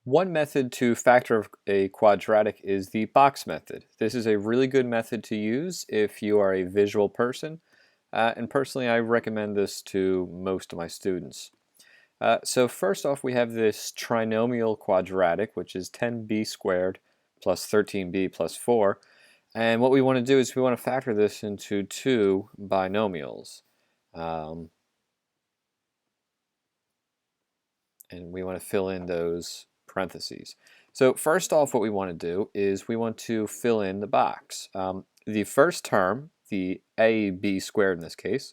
One method to factor a quadratic is the box method. This is a really good method to use if you are a visual person, and personally I recommend this to most of my students. So first off, we have this trinomial quadratic, which is 10b squared plus 13b plus 4. And what we want to do is we want to factor this into two binomials. And we want to fill in those parentheses. So first off, what we want to do is we want to fill in the box. The first term, the ab squared in this case,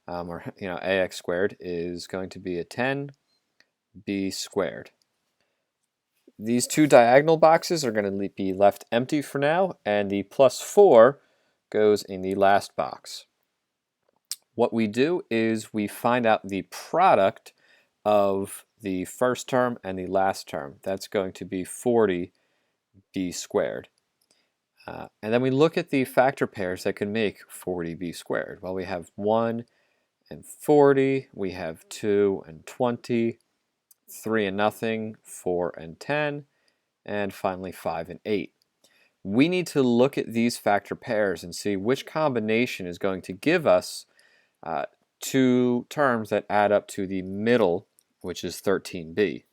or ax squared, is going to be a 10b squared. These two diagonal boxes are going to be left empty for now, and the plus 4 goes in the last box. What we do is we find out the product of the first term and the last term. That's going to be 40b squared. And then we look at the factor pairs that can make 40b squared. Well, we have 1 and 40, we have 2 and 20, 3 and nothing, 4 and 10, and finally 5 and 8. We need to look at these factor pairs and see which combination is going to give us two terms that add up to the middle, which is 13b.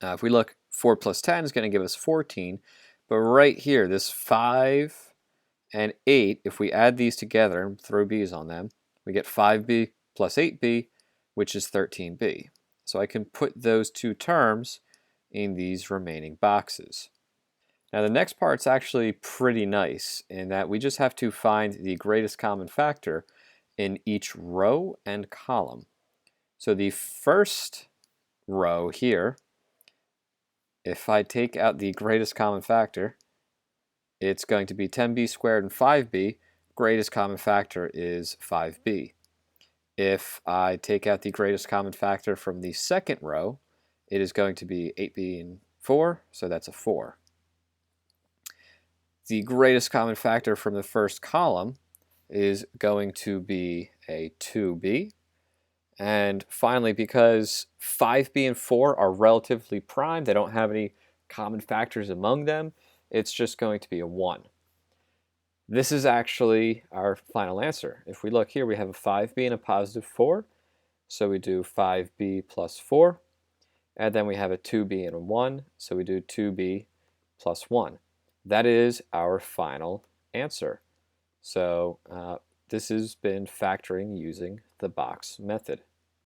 If we look, 4 plus 10 is going to give us 14, but right here, this 5 and 8, if we add these together and throw b's on them, we get 5b plus 8b, which is 13b. So I can put those two terms in these remaining boxes. Now the next part's actually pretty nice in that we just have to find the greatest common factor in each row and column. So the first row here, if I take out the greatest common factor, it's going to be 10b squared and 5b. Greatest common factor is 5b. If I take out the greatest common factor from the second row, it is going to be 8b and 4, so that's a 4. The greatest common factor from the first column is going to be a 2b. And finally, because 5b and 4 are relatively prime, they don't have any common factors among them, it's just going to be a 1. This is actually our final answer. If we look here, we have a 5b and a positive 4. So we do 5b plus 4. And then we have a 2b and a 1. So we do 2b plus 1. That is our final answer. So this has been factoring using the box method.